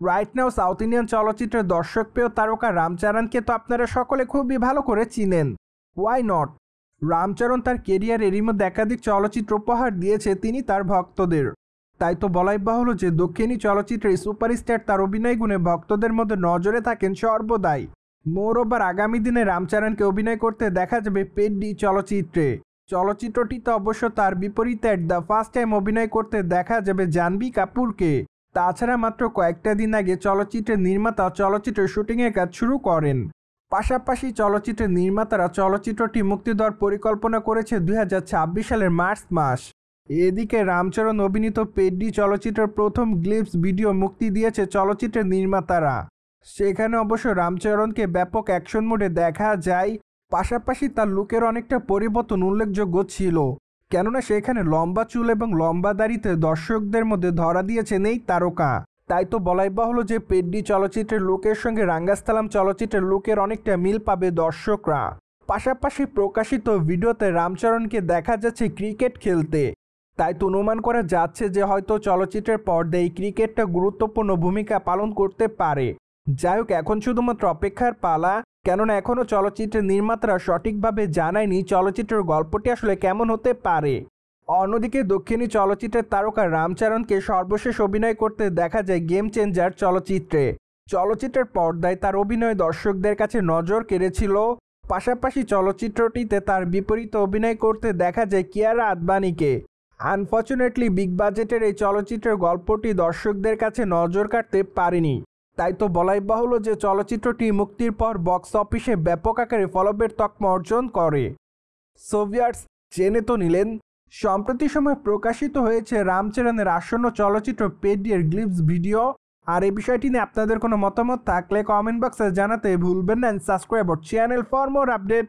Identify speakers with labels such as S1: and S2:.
S1: Right now south Indian চলচ্চিত্রের দর্শকপ্রিয় তারকা রামচরণকে তো আপনারা সকলে খুবই ভালো করে চিনেন। Why not? রামচরণ তার কেরিয়ার এরই মধ্যে একাধিক চলচ্চিত্র উপহার দিয়েছে তিনি তার ভক্তদের। তাই তো বলাই বাহুল্য যে দক্ষিণী চলচ্চিত্রের সুপারস্টার তার অভিনয় গুণে ভক্তদের মধ্যে নজরে থাকেন সর্বদাই। মোরওভার আগামী দিনে রামচরণকে অভিনয় করতে দেখা যাবে পেড্ডি চলচ্চিত্রে। চলচ্চিত্রটিতে অবশ্য তার বিপরীতে দ্য ফার্স্ট টাইম অভিনয় করতে দেখা যাবে জাহ্নবী কাপুরকে। তাছাড়া মাত্র কয়েকটা দিন আগে চলচ্চিত্রের নির্মাতা চলচ্চিত্রের শুটিংয়ের কাজ শুরু করেন। পাশাপাশি চলচ্চিত্রের নির্মাতারা চলচ্চিত্রটি মুক্তি দেওয়ার পরিকল্পনা করেছে 2026 সালের মার্চ মাস। এদিকে রামচরণ অভিনীত পেড্ডি চলচ্চিত্রের প্রথম গ্লিপস ভিডিও মুক্তি দিয়েছে চলচ্চিত্রের নির্মাতারা। সেখানে অবশ্য রামচরণকে ব্যাপক অ্যাকশন মোডে দেখা যায়। পাশাপাশি তার লুকের অনেকটা পরিবর্তন উল্লেখযোগ্য ছিল, কেননা সেখানে লম্বা চুল এবং লম্বা দাড়িতে দর্শকদের মধ্যে ধরা দিয়েছেন এই তারকা। তাই তো বলাই বাহুল্য যে পেড্ডি চলচ্চিত্রের লুকের সঙ্গে রাঙ্গাস্থলাম চলচ্চিত্রের লুকের অনেকটা মিল পাবে দর্শকরা। পাশাপাশি প্রকাশিত ভিডিওতে রামচরণকে দেখা যাচ্ছে ক্রিকেট খেলতে। তাই তো অনুমান করা যাচ্ছে যে হয়তো চলচ্চিত্রের পর্দায় ক্রিকেটটা গুরুত্বপূর্ণ ভূমিকা পালন করতে পারে। যাই হোক, এখন শুধুমাত্র অপেক্ষার পালা, কেননা এখনও চলচ্চিত্রের নির্মাতারা সঠিকভাবে জানায়নি চলচ্চিত্রের গল্পটি আসলে কেমন হতে পারে। অন্যদিকে দক্ষিণী চলচ্চিত্রের তারকা রামচরণকে সর্বশেষ অভিনয় করতে দেখা যায় গেম চেঞ্জার চলচ্চিত্রে। চলচ্চিত্রের পর্দায় তার অভিনয় দর্শকদের কাছে নজর কেড়েছিল। পাশাপাশি চলচ্চিত্রটিতে তার বিপরীতে অভিনয় করতে দেখা যায় কিয়ারা আদবানিকে। আনফর্চুনেটলি বিগ বাজেটের এই চলচ্চিত্রের গল্পটি দর্শকদের কাছে নজর কাটতে পারেনি। তাই তো বলাই বাহুল্য যে চলচ্চিত্রটি মুক্তির পর বক্স অফিসে ব্যাপক আকারে ফলোবের তকমা অর্জন করে। সোভিয়ার্স, জেনে তো নিলেন, সম্প্রতি সময় প্রকাশিত হয়েছে রামচরণের আসন্ন চলচ্চিত্র পেড্ডির গ্লিপস ভিডিও। আর এই বিষয়টি নিয়ে আপনাদের কোনো মতামত থাকলে কমেন্ট বক্সে জানাতে ভুলবেন না। Subscribe our channel for more update.